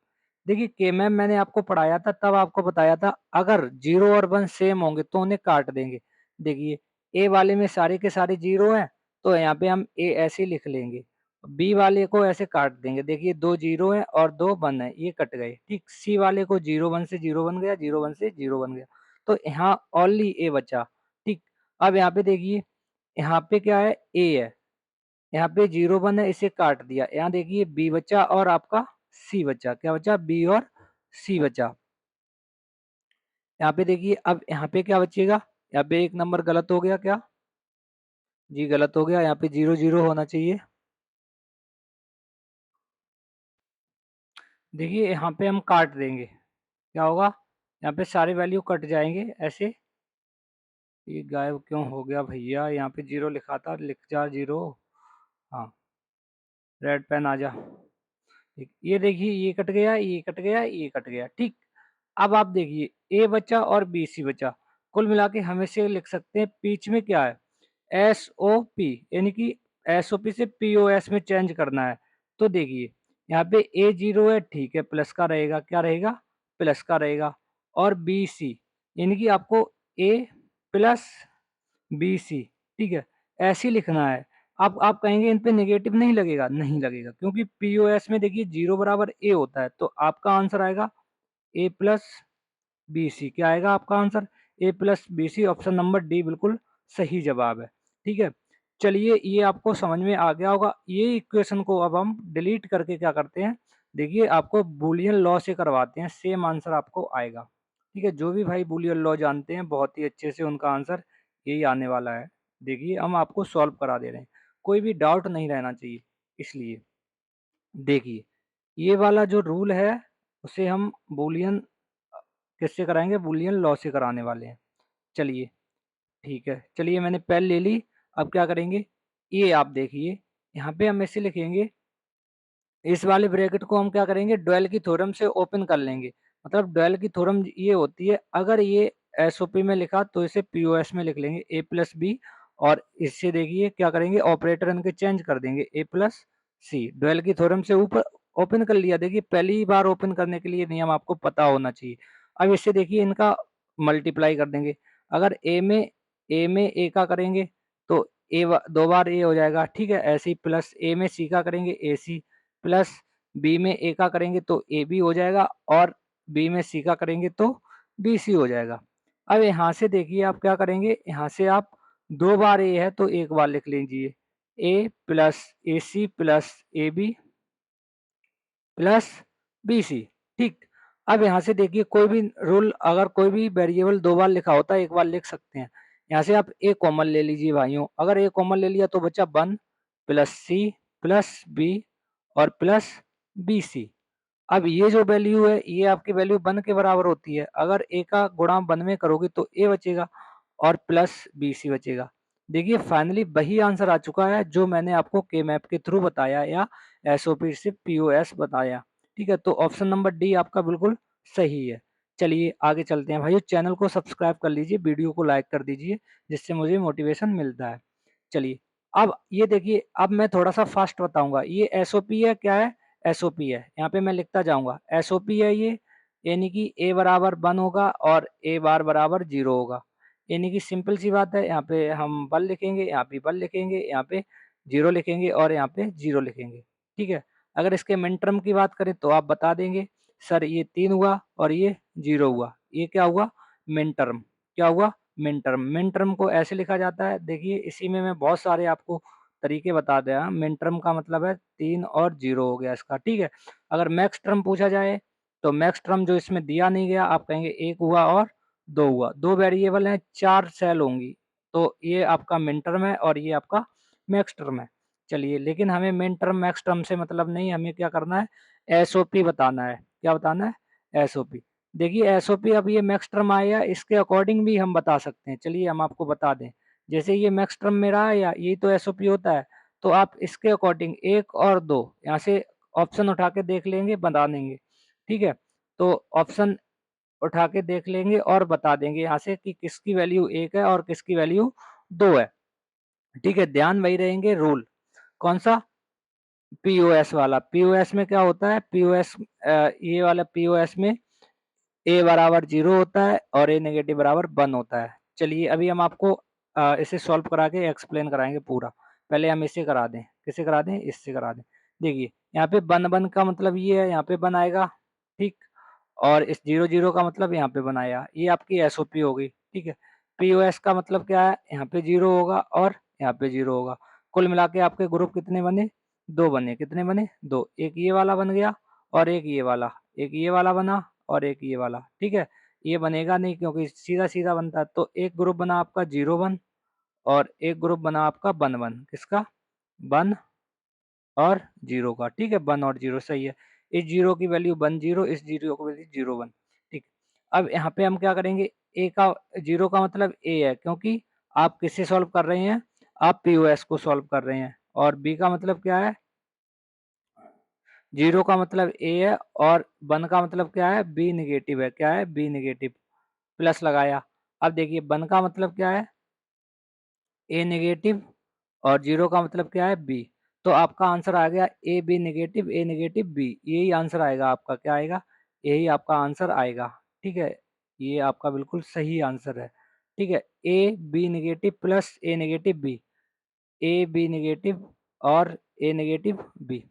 देखिए के मैम मैंने आपको पढ़ाया था, तब आपको बताया था अगर 0 और 1 सेम होंगे तो उन्हें काट देंगे। देखिए ए वाले में सारे के सारे 0 हैं, तो यहाँ पे हम ए ऐसे लिख लेंगे, बी वाले को ऐसे काट देंगे, देखिए 2 0 है और 2 1 है, ये कट गए, ठीक। सी वाले को 0 1 से 0 बन गया, 0 1 से 0 बन गया, तो यहाँ ओनली ए बचा, ठीक। अब यहाँ पे देखिए, यहाँ पे क्या है, ए है, यहाँ पे 0 1 है, इसे काट दिया, यहाँ देखिए बी बचा और आपका सी बचा, क्या बचा, बी और सी बचा। यहाँ पे देखिए अब यहाँ पे क्या बचेगा, यहाँ पे एक नंबर गलत हो गया, क्या जी गलत हो गया, यहाँ पे 0 0 होना चाहिए। देखिए यहाँ पे हम काट देंगे, क्या होगा, यहाँ पे सारे वैल्यू कट जाएंगे ऐसे। ये गायब क्यों हो गया भैया, यहाँ पे 0 लिखा था, लिख जा 0। हाँ रेड पेन आ जा, ठीक, ये देखिए ये कट गया, ये कट गया, ये कट गया, ठीक। अब आप देखिए ए बचा और बी सी बचा, कुल मिला के हम इसे लिख सकते हैं बीच में क्या है, एस ओ पी, यानी कि एस ओ पी से पी ओ एस में चेंज करना है। तो देखिए यहाँ पे ए 0 है, ठीक है, प्लस का रहेगा, क्या रहेगा, प्लस का रहेगा, और बी सी यानी कि आपको ए प्लस बी सी, ठीक है, ऐसे ही लिखना है। आप कहेंगे इन पे नेगेटिव नहीं लगेगा, नहीं लगेगा, क्योंकि पीओएस में देखिए 0 बराबर ए होता है, तो आपका आंसर आएगा ए प्लस बी सी। क्या आएगा आपका answer, A plus B C, option number D बिल्कुल सही जवाब है, ठीक है। चलिए ये आपको समझ में आ गया होगा। ये इक्वेशन को अब हम डिलीट करके क्या करते हैं, देखिए आपको बूलियन लॉ से करवाते हैं, सेम आंसर आपको आएगा, ठीक है। जो भी भाई बूलियन लॉ जानते हैं बहुत ही अच्छे से, उनका आंसर यही आने वाला है। देखिए हम आपको सॉल्व करा दे रहे हैं, कोई भी डाउट नहीं रहना चाहिए। इसलिए देखिए ये वाला जो रूल है उसे हम बूलियन किससे कराएंगे, बूलियन लॉ से कराने वाले हैं। चलिए ठीक है, चलिए मैंने पेन ले ली। अब क्या करेंगे, ये आप देखिए यहाँ पे हम ऐसे लिखेंगे, इस वाले ब्रैकेट को हम क्या करेंगे, डुअल की थ्योरम से ओपन कर लेंगे। मतलब डुअल की थ्योरम ये होती है, अगर ये एसओपी में लिखा तो इसे पीओएस में लिख लेंगे ए प्लस बी, और इससे देखिए क्या करेंगे, ऑपरेटर इनके चेंज कर देंगे ए प्लस सी। डुअल की थ्योरम से ऊपर ओपन कर लिया। देखिए पहली बार ओपन करने के लिए नियम आपको पता होना चाहिए। अब इससे देखिए इनका मल्टीप्लाई कर देंगे। अगर ए में ए का करेंगे तो दो बार ए हो जाएगा, ठीक है। ऐसे ही प्लस ए में सी का करेंगे ए सी, प्लस बी में ए का करेंगे तो ए बी हो जाएगा, और बी में सी का करेंगे तो बी सी हो जाएगा। अब यहाँ से देखिए आप क्या करेंगे, यहाँ से आप दो बार ए है तो एक बार लिख लीजिए, A plus A C plus A B plus B C, ठीक। अब यहाँ से देखिए कोई भी रूल, अगर कोई भी वेरिएबल दो बार लिखा होता है एक बार लिख सकते हैं। यहाँ से आप ए कॉमन ले लीजिए भाइयों। अगर ए कॉमन ले लिया तो बचा 1 प्लस सी प्लस बी और प्लस बी सी। अब ये जो वैल्यू है ये आपकी वैल्यू 1 के बराबर होती है। अगर ए का गुणा 1 में करोगे तो ए बचेगा और प्लस बी सी बचेगा। देखिए फाइनली वही आंसर आ चुका है जो मैंने आपको के मैप के थ्रू बताया या एसओपी से पीओएस बताया, ठीक है। तो ऑप्शन नंबर डी आपका बिल्कुल सही है। चलिए आगे चलते हैं भाइयों। चैनल को सब्सक्राइब कर लीजिए, वीडियो को लाइक कर दीजिए, जिससे मुझे मोटिवेशन मिलता है। चलिए अब ये देखिए, अब मैं थोड़ा सा फास्ट बताऊंगा। ये एसओपी है, क्या है, एसओपी है। यहाँ पे मैं लिखता जाऊंगा, एसओपी है ये, यानी कि ए बराबर 1 होगा और ए बार बराबर 0 होगा। यानी कि सिंपल सी बात है, यहाँ पे हम 1 लिखेंगे, यहाँ पे 1 लिखेंगे, यहाँ पे 0 लिखेंगे और यहाँ पे 0 लिखेंगे, ठीक है। अगर इसके मिन टर्म की बात करें तो आप बता देंगे सर ये 3 हुआ और ये 0 हुआ, ये क्या हुआ, मिन टर्म। क्या हुआ, मिन टर्म। मिन टर्म को ऐसे लिखा जाता है, देखिए इसी में मैं बहुत सारे आपको तरीके बता दिया। मिन टर्म का मतलब है 3 और 0 हो गया इसका, ठीक है। अगर मैक्स टर्म पूछा जाए तो मैक्स टर्म जो इसमें दिया नहीं गया, आप कहेंगे 1 हुआ और 2 हुआ। 2 वेरिएबल हैं, 4 सेल होंगी, तो ये आपका मिन टर्म है और ये आपका मैक्स टर्म है। चलिए, लेकिन हमें मिन टर्म मैक्स टर्म से मतलब नहीं, हमें क्या करना है, एसओपी बताना है। क्या बताना है, एसओपी। देखिए एसओपी, अब ये मैक्स टर्म आया, इसके अकॉर्डिंग भी हम बता सकते हैं। चलिए हम आपको बता दें, जैसे ये मैक्स टर्म में रहा या यही तो एसओपी होता है, तो आप इसके अकॉर्डिंग 1 और 2 यहाँ से ऑप्शन उठा के देख लेंगे, बता देंगे, ठीक है। तो ऑप्शन उठा के देख लेंगे और बता देंगे यहाँ से कि किसकी वैल्यू 1 है और किसकी वैल्यू 2 है, ठीक है। ध्यान वही रहेंगे रूल, कौन सा, पीओएस वाला। पीओएस में क्या होता है, पीओएस ये वाला पीओएस में ए बराबर 0 होता है और ए नेगेटिव बराबर 1 होता है। चलिए अभी हम आपको इसे सॉल्व करा के एक्सप्लेन कराएंगे पूरा। पहले हम इसे करा दें, किसे करा दें, इससे करा दें। देखिए यहाँ पे 1 1 का मतलब ये है, यहाँ पे 1 आएगा, ठीक। और इस 0 0 का मतलब यहाँ पे 1 आया, ये आपकी एसओपी हो गई, ठीक है। पीओएस का मतलब क्या है, यहाँ पे 0 होगा और यहाँ पे 0 होगा। कुल मिला के आपके ग्रुप कितने बने, 2 बने। कितने बने, 2। एक ये वाला बन गया और एक ये वाला, एक ये वाला बना और एक ये वाला, ठीक है। ये बनेगा नहीं क्योंकि सीधा सीधा बनता है। तो एक ग्रुप बना आपका 0 1 और एक ग्रुप बना आपका 1 1। किसका, 1 और 0 का, ठीक है। 1 और 0 सही है। इस 0 की वैल्यू 1 0, इस 0 की वैल्यू 0 1, ठीक। अब यहाँ पे हम क्या करेंगे, ए का 0 का मतलब ए है, क्योंकि आप किससे सॉल्व कर रहे हैं, आप पीओएस को सॉल्व कर रहे हैं। और बी का मतलब क्या है, 0 का मतलब ए है और 1 का मतलब क्या है, बी निगेटिव है। क्या है, बी निगेटिव। प्लस लगाया। अब देखिए 1 का मतलब क्या है, ए नेगेटिव, और 0 का मतलब क्या है, बी। तो आपका आंसर आ गया A B negative, A negative B. यही आंसर आएगा आपका, क्या आएगा, यही आपका आंसर आएगा, ठीक है। ये आपका बिल्कुल सही आंसर है, ठीक है। A B negative plus A negative B, A B negative और ए नेगेटिव बी।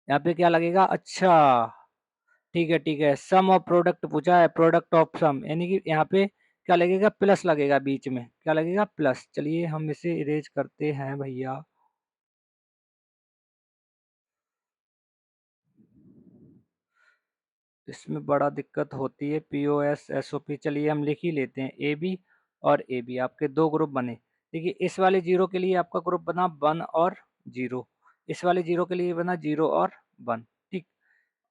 यहाँ पे क्या लगेगा, अच्छा, ठीक है ठीक है। सम ऑफ प्रोडक्ट पूछा है, प्रोडक्ट ऑफ सम, यानी कि यहाँ पे क्या लगेगा, प्लस लगेगा बीच में। क्या लगेगा, प्लस। चलिए हम इसे इरेज करते हैं भैया। इसमें बड़ा दिक्कत होती है, पीओएस एसओपी। चलिए हम लिख ही लेते हैं, ए बी और ए बी आपके दो ग्रुप बने। देखिए इस वाले 0 के लिए आपका ग्रुप बना 1 और 0, इस वाले 0 के लिए बना 0 और 1, ठीक।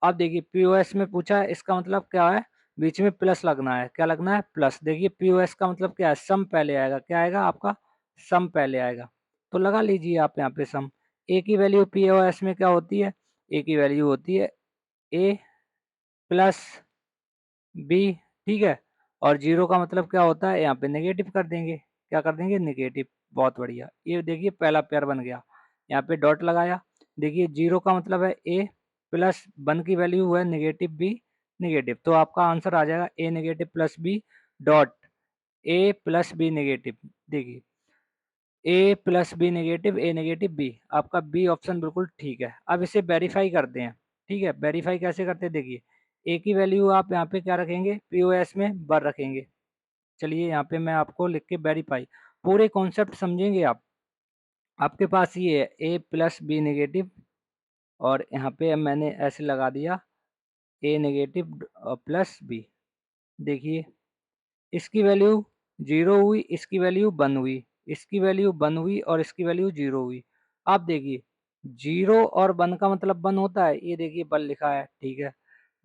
अब देखिए पीओएस में पूछा है, इसका मतलब क्या है, बीच में प्लस लगना है। क्या लगना है, प्लस। देखिए पीओएस का मतलब क्या है, सम पहले आएगा। क्या आएगा आपका, सम पहले आएगा। तो लगा लीजिए आप यहाँ पे सम। ए की वैल्यू पीओएस में क्या होती है, ए की वैल्यू होती है ए प्लस बी, ठीक है। और जीरो का मतलब क्या होता है, यहाँ पे नेगेटिव कर देंगे, क्या कर देंगे, नेगेटिव। बहुत बढ़िया, ये देखिए पहला पेयर बन गया। यहाँ पे डॉट लगाया, देखिए जीरो का मतलब है ए, प्लस वन की वैल्यू है नेगेटिव बी नेगेटिव, तो आपका आंसर आ जाएगा A negative plus B dot A plus B negative. देखिए A plus B negative, A negative B, आपका बी ऑप्शन बिल्कुल ठीक है। अब इसे वेरीफाई करते हैं। ठीक है, वेरीफाई कैसे करते हैं, देखिए ए की वैल्यू आप यहाँ पे क्या रखेंगे, पीओएस में बर रखेंगे। चलिए यहाँ पे मैं आपको लिख के वेरीफाई, पूरे कॉन्सेप्ट समझेंगे आप। आपके पास ये है ए प्लस बी नेगेटिव, और यहाँ पे मैंने ऐसे लगा दिया ए नेगेटिव प्लस बी। देखिए इसकी वैल्यू जीरो हुई, इसकी वैल्यू वन हुई, इसकी वैल्यू वन हुई, और इसकी वैल्यू जीरो हुई। आप देखिए जीरो और वन का मतलब वन होता है, ये देखिए वन लिखा है, ठीक है।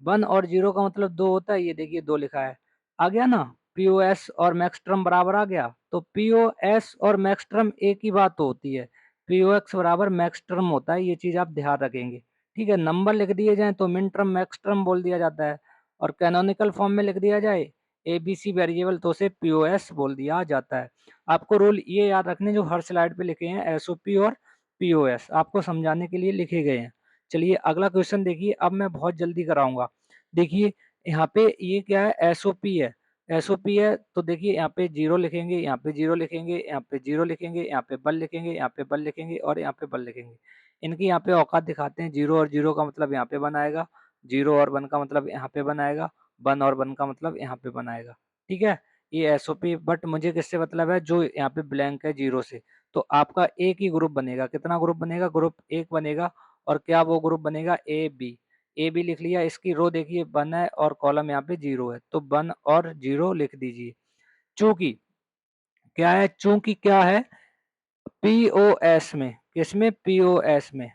वन और जीरो का मतलब दो होता है, ये देखिए दो लिखा है। आ गया ना, पीओएस और मैक्स टर्म बराबर आ गया। तो पीओएस और मैक्स टर्म एक ही बात तो होती है, पीओएक्स बराबर मैक्स टर्म होता है, ये चीज आप ध्यान रखेंगे। ठीक है, नंबर लिख दिए जाए तो मिन टर्म मैक्स टर्म बोल दिया जाता है, और कैनोनिकल फॉर्म में लिख दिया जाए एबीसी वेरिएबल तो उसे पीओएस बोल दिया जाता है। आपको रूल ये याद रखने जो हर स्लाइड पे लिखे हैं, एसओपी और पीओएस आपको समझाने के लिए लिखे गए हैं। चलिए अगला क्वेश्चन देखिए, अब मैं बहुत जल्दी कराऊंगा। देखिए यहाँ पे ये क्या है, एसओपी है। एसओपी है तो देखिए यहाँ पे जीरो लिखेंगे, यहाँ पे जीरो लिखेंगे, यहाँ पे जीरो लिखेंगे, यहाँ पे बल लिखेंगे, यहाँ पे बल लिखेंगे, और यहाँ पे बल लिखेंगे। इनकी यहाँ पे औकात दिखाते हैं, जीरो और जीरो का मतलब यहाँ पे बनाएगा, जीरो और वन का मतलब यहाँ पे बनाएगा, वन और वन का मतलब यहाँ पे बनाएगा। ठीक है, ये एसओपी, बट मुझे किससे मतलब है, जो यहाँ पे ब्लैंक है जीरो से। तो आपका एक ही ग्रुप बनेगा, कितना ग्रुप बनेगा, ग्रुप एक बनेगा। और क्या वो ग्रुप बनेगा, ए बी। ए बी लिख लिया, इसकी रो देखिए वन है और कॉलम यहाँ पे जीरो है, तो वन और जीरो लिख दीजिए। चूंकि क्या है, चूंकि क्या है, पीओएस में, किसमें, पीओएस में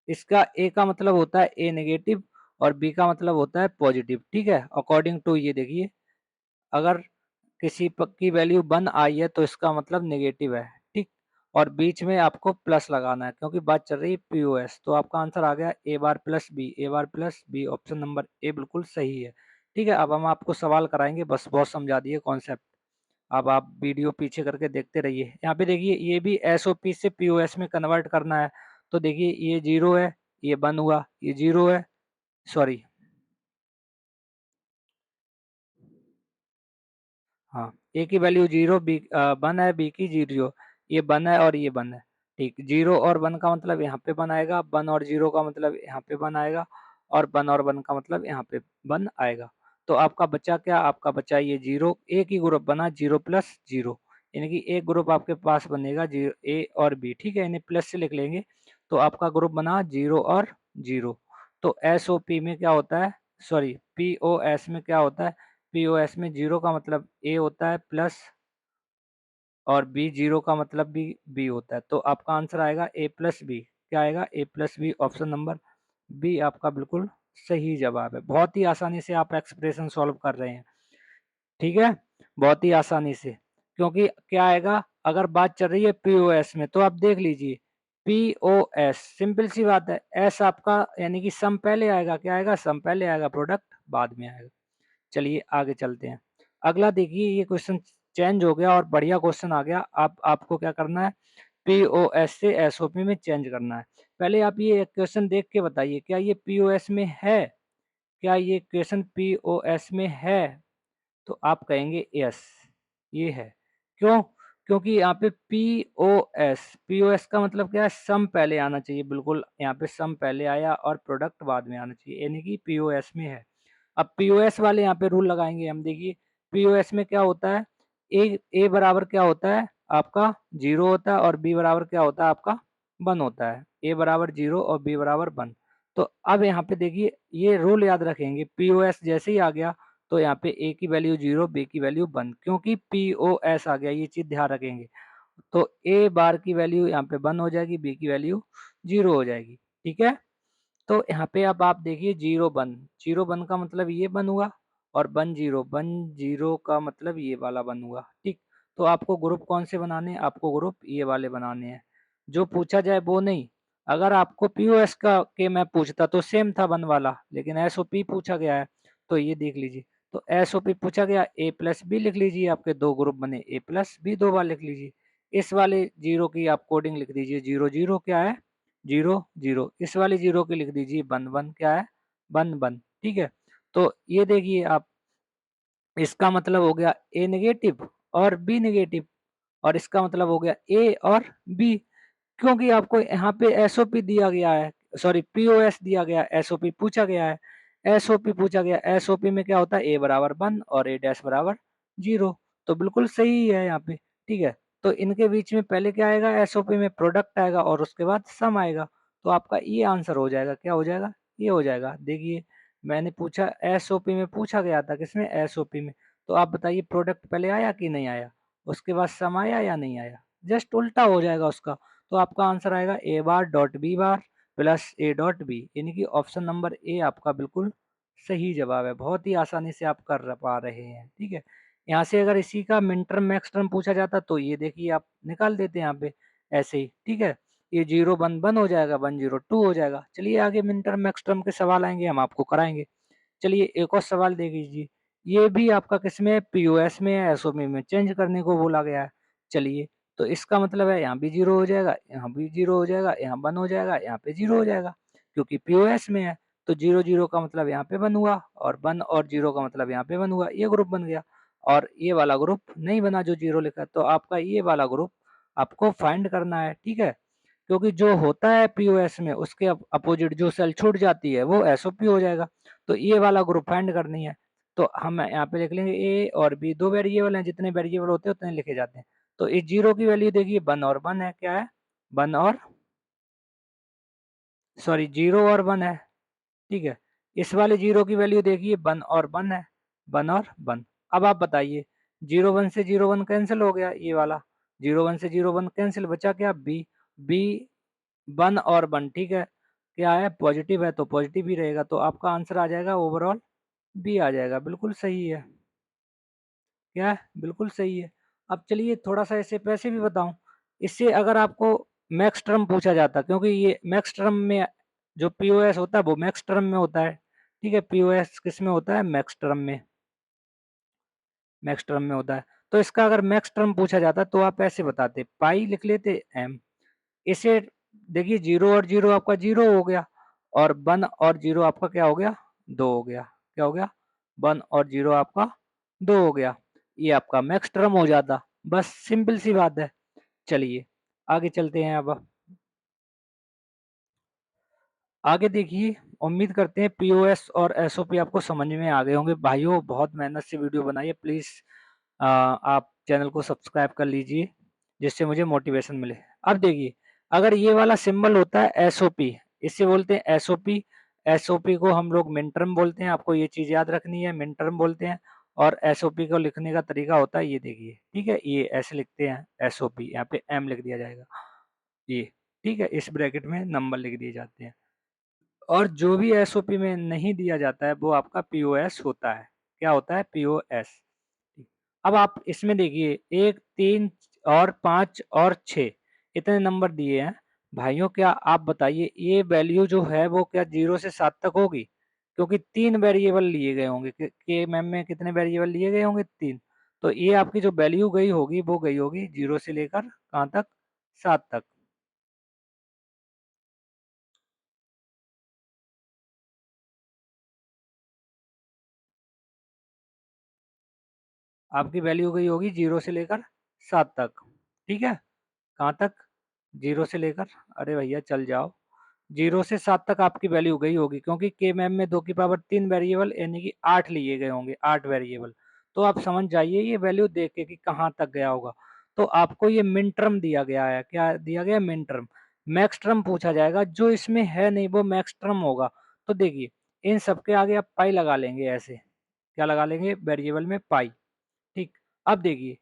इसका ए का मतलब होता है ए नेगेटिव, और बी का मतलब होता है पॉजिटिव। ठीक है, अकॉर्डिंग टू ये देखिए, अगर किसी की वैल्यू वन आई है तो इसका मतलब नेगेटिव है। ठीक, और बीच में आपको प्लस लगाना है क्योंकि बात चल रही है पीओएस। तो आपका आंसर आ गया A bar plus B, A bar plus B, option number A बिल्कुल सही है। ठीक है, अब हम आपको सवाल कराएंगे, बस बहुत समझा दिए कॉन्सेप्ट। अब आप वीडियो पीछे करके देखते रहिए। यहाँ पे देखिए ये भी एसओपी से पीओएस में कन्वर्ट करना है। तो देखिए ये जीरो है, ये वन हुआ, ये जीरो है, सॉरी, हाँ, ए की वैल्यू जीरो, बी वन है, बी की जीरो, ये वन है और ये वन है। ठीक, जीरो और वन का मतलब यहाँ पे वन आएगा, वन और जीरो का मतलब यहाँ पे वन आएगा, और वन और वन का मतलब यहाँ पे वन आएगा। तो आपका बचा क्या, आपका बचा ये जीरो, एक ही ग्रुप बना जीरो प्लस जीरो, यानी कि एक ग्रुप आपके पास बनेगा जीरो ए और बी। ठीक है, इन्हें प्लस से लिख लेंगे, तो आपका ग्रुप बना जीरो और जीरो। तो एस ओ पी में क्या होता है, सॉरी पी ओ एस में क्या होता है, पीओएस में जीरो का मतलब ए होता है प्लस, और बी जीरो का मतलब भी बी होता है। तो आपका आंसर आएगा ए प्लस बी। क्या आएगा, A plus B, option number B आपका बिल्कुल सही जवाब है। बहुत ही आसानी से आप एक्सप्रेशन सॉल्व कर रहे हैं। ठीक है, बहुत ही आसानी से, क्योंकि क्या आएगा, अगर बात चल रही है पीओएस में तो आप देख लीजिए, पीओएस सिंपल सी बात है, एस आपका यानी कि सम पहले आएगा, क्या आएगा, सम पहले आएगा, प्रोडक्ट बाद में आएगा। चलिए आगे चलते हैं। अगला देखिए, ये क्वेश्चन चेंज हो गया और बढ़िया क्वेश्चन आ गया। आपको क्या करना है, पीओएस से एसओपी में चेंज करना है। पहले आप ये क्वेश्चन देख के बताइए, क्या ये पीओएस में है, क्या ये क्वेश्चन पीओएस में है। तो आप कहेंगे यस, ये है। क्यों, क्योंकि यहाँ पे पीओएस, पीओएस का मतलब क्या है, सम पहले आना चाहिए, बिल्कुल यहाँ पे सम पहले आया और प्रोडक्ट बाद में आना चाहिए, यानी कि पीओएस में है। अब पीओएस वाले यहाँ पे रूल लगाएंगे हम। देखिए पीओएस में क्या होता है, ए बराबर क्या होता है आपका जीरो होता है, और बी बराबर क्या होता है आपका वन होता है। ए बराबर जीरो और बी बराबर वन। तो अब यहाँ पे देखिए ये रूल याद रखेंगे, पीओएस जैसे ही आ गया तो यहाँ पे ए की वैल्यू जीरो, बी की वैल्यू वन, क्योंकि पीओएस आ गया, ये चीज ध्यान रखेंगे। तो ए बार की वैल्यू यहाँ पे वन हो जाएगी, बी की वैल्यू जीरो हो जाएगी। ठीक है, तो यहाँ पे अब आप देखिए जीरो वन, जीरो वन का मतलब ये वन हुआ, और वन जीरो, वन जीरो का मतलब ये वाला वन हुआ। ठीक, तो आपको ग्रुप कौन से बनाने हैं, आपको ग्रुप ये वाले बनाने हैं, जो पूछा जाए वो नहीं। अगर आपको पीओएस का के मैं पूछता तो सेम था वन वाला, लेकिन एसओपी पूछा गया है, तो ये देख लीजिए। तो एसओपी पूछा गया, ए प्लस बी लिख लीजिए, आपके दो ग्रुप बने, ए प्लस बी दो बार लिख लीजिए। इस वाले जीरो की आप कोडिंग लिख दीजिए, जीरो जीरो क्या है, जीरो जीरो। इस वाले जीरो की लिख दीजिए वन वन क्या है, वन वन। ठीक है, तो ये देखिए आप, इसका मतलब हो गया ए नेगेटिव और बी नेगेटिव, और इसका मतलब हो गया ए और बी, क्योंकि आपको यहाँ पे एसओपी दिया गया है, सॉरी पीओएस दिया गया है, एसओपी पूछा गया है। एसओपी पूछा गया, एसओपी में क्या होता है, ए बराबर वन और ए डैश बराबर जीरो, तो बिल्कुल सही है यहाँ पे। ठीक है, तो इनके बीच में पहले क्या आएगा, एसओपी में प्रोडक्ट आएगा और उसके बाद सम आएगा, तो आपका ये आंसर हो जाएगा, क्या हो जाएगा, ये हो जाएगा। देखिए मैंने पूछा, एसओपी में पूछा गया था, किसमें, एसओपी में, तो आप बताइए प्रोडक्ट पहले आया कि नहीं आया, उसके बाद सम आया या नहीं आया, जस्ट उल्टा हो जाएगा उसका। तो आपका आंसर आएगा A bar dot B bar plus A dot B, यानी कि ऑप्शन नंबर ए आपका बिल्कुल सही जवाब है। बहुत ही आसानी से आप कर पा रहे हैं। ठीक है, यहाँ से अगर इसी का मिन टर्म मैक्स टर्म पूछा जाता तो ये देखिए आप निकाल देते हैं यहाँ पे ऐसे ही। ठीक है, ये जीरो वन वन हो जाएगा, वन जीरो टू हो जाएगा। चलिए आगे मिन टर्म मैक्स टर्म के सवाल आएंगे, हम आपको कराएंगे। चलिए एक और सवाल दे दीजिए, ये भी आपका किसमें है, पीओएस में है, एसओपी में चेंज करने को बोला गया है। चलिए, तो इसका मतलब है यहाँ भी जीरो हो जाएगा, यहाँ भी जीरो हो जाएगा, यहाँ वन हो जाएगा, यहाँ पे जीरो हो जाएगा, क्योंकि पीओएस में है। तो जीरो जीरो का मतलब यहाँ पे वन हुआ, और वन और जीरो का मतलब यहाँ पे वन हुआ, ये ग्रुप बन गया। और ये वाला ग्रुप नहीं बना जो जीरो लिखा है, तो आपका ये वाला ग्रुप आपको फाइंड करना है। ठीक है, क्योंकि जो होता है पीओएस में उसके अपोजिट जो सेल छूट जाती है वो एसओपी हो जाएगा, तो ये वाला ग्रुप फाइंड करनी है। तो हम यहाँ पे लिख लेंगे ए और बी, दो वेरिएबल हैं, जितने वेरिएबल होते हैं उतने लिखे जाते हैं। तो इस जीरो की वैल्यू देखिए वन और वन है, क्या है, वन और, सॉरी जीरो और वन है। ठीक है, इस वाले जीरो की वैल्यू देखिए वन और वन है, वन और वन। अब आप बताइए, जीरो वन से जीरो वन कैंसिल हो गया, ये वाला जीरो वन से जीरो वन कैंसिल, बचा क्या, बी, बी वन और वन। ठीक है, क्या है, पॉजिटिव है तो पॉजिटिव ही रहेगा, तो आपका आंसर आ जाएगा ओवरऑल बी आ जाएगा, बिल्कुल सही है। क्या है, बिल्कुल सही है। अब चलिए थोड़ा सा ऐसे पैसे भी बताऊं, इससे अगर आपको मैक्स टर्म पूछा जाता, क्योंकि ये मैक्स टर्म में जो पीओएस होता है वो मैक्स टर्म में होता है। ठीक है, पीओएस किस में होता है, मैक्स टर्म में, मैक्स टर्म में होता है। तो इसका अगर मैक्स टर्म पूछा जाता तो आप ऐसे बताते, पाई लिख लेते एम। इसे देखिए जीरो और जीरो आपका जीरो हो गया, और वन और जीरो आपका क्या हो गया, दो हो गया, क्या हो गया, वन और जीरो आपका दो हो गया, ये आपका मैक्स टर्म हो जाता। बस सिंपल सी बात है। चलिए आगे चलते हैं। अब आगे देखिए, उम्मीद करते हैं पीओएस और एसओपी आपको समझ में आ गए होंगे। भाइयों बहुत मेहनत से वीडियो बनाई है, प्लीज़ आप चैनल को सब्सक्राइब कर लीजिए, जिससे मुझे मोटिवेशन मिले। अब देखिए, अगर ये वाला सिंबल होता है एसओपी, इसे बोलते हैं एसओपी। एसओपी को हम लोग मिन टर्म बोलते हैं, आपको ये चीज़ याद रखनी है, मिन टर्म बोलते हैं। और एसओपी को लिखने का तरीका होता है ये देखिए, ठीक है, ये ऐसे लिखते हैं एसओपी, यहाँ पे एम लिख दिया जाएगा ये। ठीक है, इस ब्रैकेट में नंबर लिख दिए जाते हैं। और जो भी एसओपी में नहीं दिया जाता है वो आपका पीओएस होता है। क्या होता है, पीओएस। अब आप इसमें देखिए, एक तीन और पाँच और छः, इतने नंबर दिए हैं। भाइयों क्या आप बताइए, ये वैल्यू जो है वो क्या जीरो से सात तक होगी, क्योंकि तीन वेरिएबल लिए गए होंगे के मैम में, कितने वेरिएबल लिए गए होंगे, तीन। तो ये आपकी जो वैल्यू गई होगी वो गई होगी जीरो से लेकर कहाँ तक, सात तक। आपकी वैल्यू गई होगी जीरो से लेकर सात तक। ठीक है, कहाँ तक, जीरो से लेकर, अरे भैया चल जाओ, जीरो से सात तक आपकी वैल्यू गई होगी, क्योंकि के मैम में दो की पावर तीन वेरिएबल यानी कि आठ लिए गए होंगे, आठ वेरिएबल। तो आप समझ जाइए ये वैल्यू देख के कि कहाँ तक गया होगा। तो आपको ये मिन टर्म दिया गया है, क्या दिया गया, मिन टर्म। मैक्स टर्म पूछा जाएगा, जो इसमें है नहीं वो मैक्स टर्म होगा। तो देखिए, इन सबके आगे आप पाई लगा लेंगे ऐसे, क्या लगा लेंगे, वेरिएबल में पाई। ठीक, अब देखिए,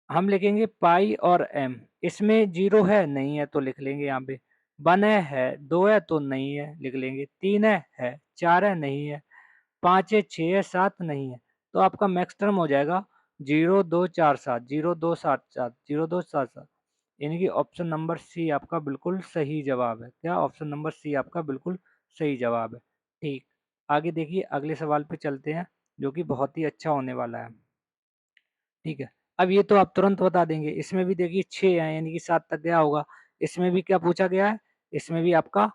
हम लिखेंगे पाई और एम, इसमें जीरो है नहीं है तो लिख लेंगे यहाँ पे, वन है, दो है तो नहीं है लिख लेंगे, तीन है, चार है नहीं है, पाँच है, छः है, सात नहीं है। तो आपका मैक्स टर्म हो जाएगा जीरो दो चार सात, जीरो दो सात सात, जीरो दो सात सात, यानी कि ऑप्शन नंबर सी आपका बिल्कुल सही जवाब है। क्या, ऑप्शन नंबर सी आपका बिल्कुल सही जवाब है। ठीक, आगे देखिए, अगले सवाल पे चलते हैं। जो कि बहुत ही अच्छा होने वाला है। ठीक है। अब ये तो आप तुरंत बता देंगे। इसमें भी देखिए 6 है, यानी कि 7 तक गया होगा। इसमें भी क्या पूछा गया है? इसमें भी आपका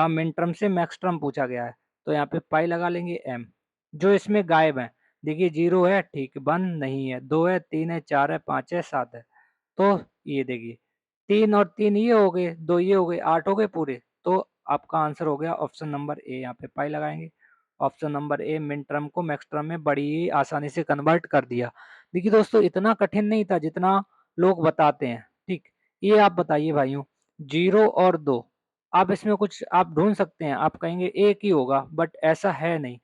मिन टर्म से मैक्स टर्म पूछा गया है। तो यहाँ पे पाई लगा लेंगे एम। जो इसमें गायब है, देखिए 0 है, ठीक, 1 नहीं है, 2 है, 3 है, 4 है, 5 है, 7 है। तो ये देखिए 3 और 3 ये हो गए, 2 ये हो गए, 8 हो गए पूरे। तो आपका आंसर हो गया ऑप्शन नंबर ए। यहाँ पे पाई लगाएंगे। ऑप्शन नंबर ए मिन टर्म को मैक्स टर्म में बड़ी ही आसानी से कन्वर्ट कर दिया। देखिए दोस्तों, इतना कठिन नहीं था जितना लोग बताते हैं। ठीक, ये आप बताइए भाइयों, 0 और 2, आप इसमें कुछ आप ढूंढ सकते हैं। आप कहेंगे एक ही होगा, बट ऐसा है नहीं।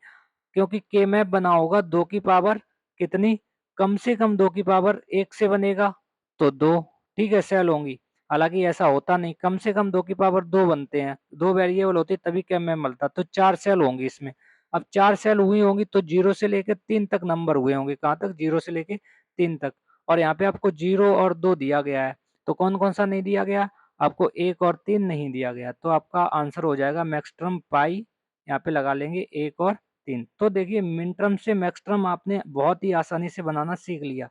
क्योंकि के मैप बना होगा 2 की पावर कितनी, कम से कम 2 की पावर 1 से बनेगा, तो 2। ठीक है, सेल होंगी। हालांकि ऐसा होता नहीं, कम से कम 2 की पावर 2 बनते हैं, 2 वेरिएबल होते तभी के मैप मिलता, तो 4 सेल होंगी इसमें। अब 4 सेल हुई होंगी तो 0 से लेकर 3 तक नंबर हुए होंगे। कहाँ तक? 0 से लेकर 3 तक। और यहाँ पे आपको 0 और 2 दिया गया है, तो कौन कौन सा नहीं दिया गया? आपको 1 और 3 नहीं दिया गया। तो आपका आंसर हो जाएगा मैक्सटर्म पाई। यहाँ पे लगा लेंगे 1 और 3। तो देखिए मिनटर्म से मैक्सटर्म आपने बहुत ही आसानी से बनाना सीख लिया।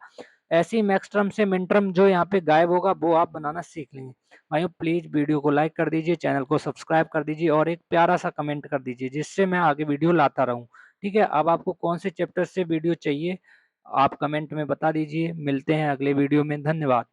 ऐसे ही मैक्सटर्म से मिनटर्म जो यहाँ पे गायब होगा वो आप बनाना सीख लेंगे। भाइयों प्लीज वीडियो को लाइक कर दीजिए, चैनल को सब्सक्राइब कर दीजिए और एक प्यारा सा कमेंट कर दीजिए, जिससे मैं आगे वीडियो लाता रहूं। ठीक है, अब आपको कौन से चैप्टर से वीडियो चाहिए आप कमेंट में बता दीजिए। मिलते हैं अगले वीडियो में। धन्यवाद।